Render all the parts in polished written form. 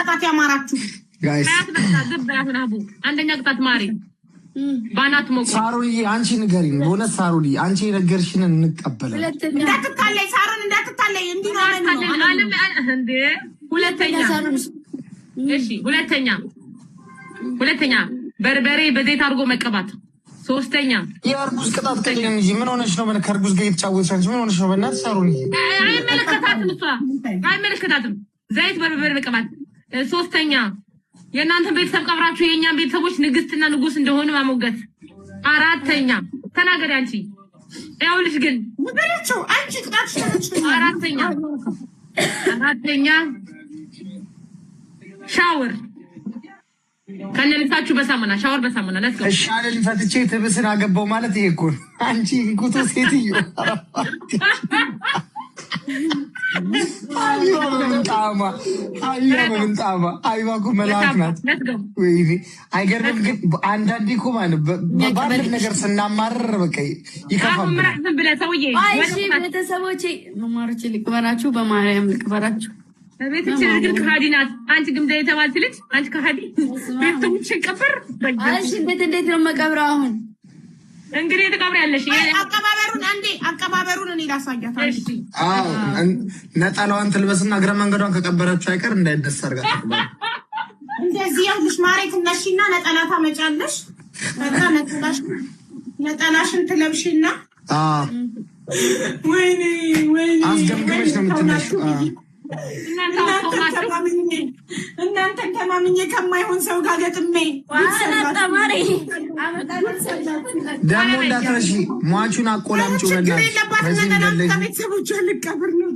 ቅጣት ያማራችሁ ጋይስ አንደኛ ቅጣት ማሪ ባናት ሞቆ ሳሩዬ አንቺ ንገሪኝ። በእውነት ሳሩዬ አንቺ የነገርሽን እንቀበላለን። እንዳትታለይ ሳሩን እንዳትታለይ እንዴ ሁለተኛ በርበሬ በዘይት አድርጎ መቀባት። ሶስተኛ የአርጉዝ ቅጣት ቀኝ እንጂ ምን ሆነሽ ነው? ከአርጉዝ ጋር የተጫወተሽ አንቺ ምን ሆነሽ ነው? በእናትሽ ሳሩዬ አይመለከታትም። ዘይት በርበሬ መቀባት። ሶስተኛ የእናንተ ቤተሰብ ቀብራችሁ የእኛን ቤተሰቦች ንግስትና ንጉስ እንደሆኑ ማሞገት። አራተኛ ተናገሪ አንቺ ያውልሽ ግን ምንድነው አንቺ ቅጣት? አራተኛ ሻወር ከነልሳችሁ በሳሙና ሻወር በሳሙና ለስከ እሺ አለን ፈትቼ ትብስን አገባው ማለት ይሄ እኮ አንቺ እንኩቶ ሴትዮ አይዋ እኮ መልአክ ናት። ወይኔ አይገርምም? ግን አንዳንዴ እኮ ማለት በባንድ ነገር ስናማርር በቃ ይከፋል። ቤተሰቦቼ መማሮች ልቅበራችሁ፣ በማርያም ልቅበራችሁ። ቤትች ልጅ ከሃዲ ናት። አንቺ ግምዳ የተባልሽ ልጅ አንቺ ከሃዲ ቤተሰቦች ቀበር። እሺ እንዴት ነው መቀብረው? አሁን እንግዲህ ተቀብሪያለሽ። አቀባበሩን እኔ ላሳያት። አዎ ነጠላዋን ትልበስና እግረ መንገዷን ከቀበረችው አይቀር እንዳይደስ አድርጋ እንደዚህ ያልሽ ማሬት ነሽና ነጠላ ታመጫለሽ። ከዛ ነጠላሽን ትለብሽና ወይኔ አስገምግመሽ ነው የምትነሺው። እናንተን ተማምኜ ከማይሆን ሰው ጋር ገጥሜ ደግሞ እንዳትረሺ ሟቹን አቆላምጪው። ቤተሰቦች ልቀብር ነው።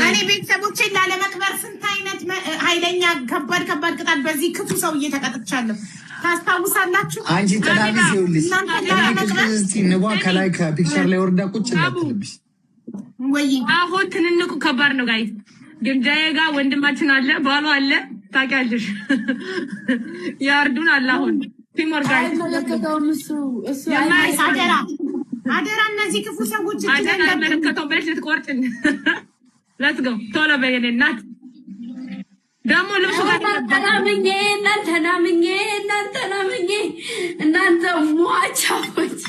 እኔ ቤተሰቦቼን ላለመቅበር ስንት አይነት ኃይለኛ ከባድ ቅጣት በዚህ ክፉ ሰውዬ ተቀጥቻለሁ። ታስታውሳላችሁ? አንቺ ጥላቢስ ይኸውልሽ ንቧ ከላይ ከፒክቸር ላይ ወርዳ ቁጭ እንዳትልብሽ። ወይ አሁን ትንንቁ ከባድ ነው ጋይስ። ግምጃዬ ጋር ወንድማችን አለ፣ ባሉ አለ፣ ታውቂያለሽ። ያርዱን አለ። አሁን ቲሞር ጋይስ አደራ እነዚህ ክፉ ሰዎች መለከተው ብለሽ ልትቆርጭን። ሌትስ ጎ ቶሎ በየኔ እናት ደግሞ ልብሱ ጋር እናንተ ሟቻዎች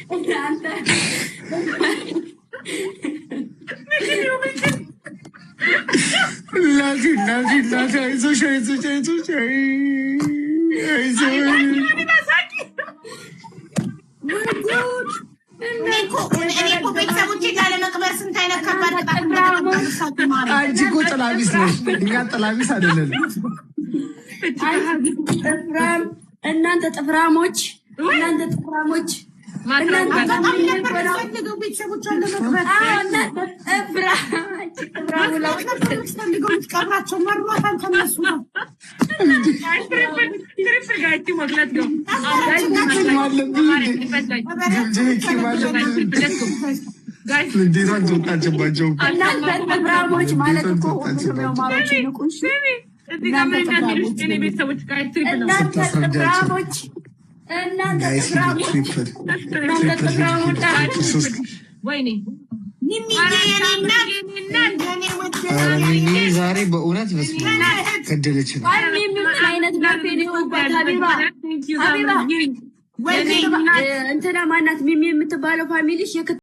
እናንተ ቤተሰቦቼ ላለመቅበር ስንት አይነት ከባድ አንቺ እኮ ጥላቢስ ነሽ፣ እኛ ጥላቢስ አይደለም። እናንተ ጥፍራሞች ማለት እኮ ዛሬ በእውነት ገደለች። እንትና ማናት ሚሚ የምትባለው ፋሚሊሽ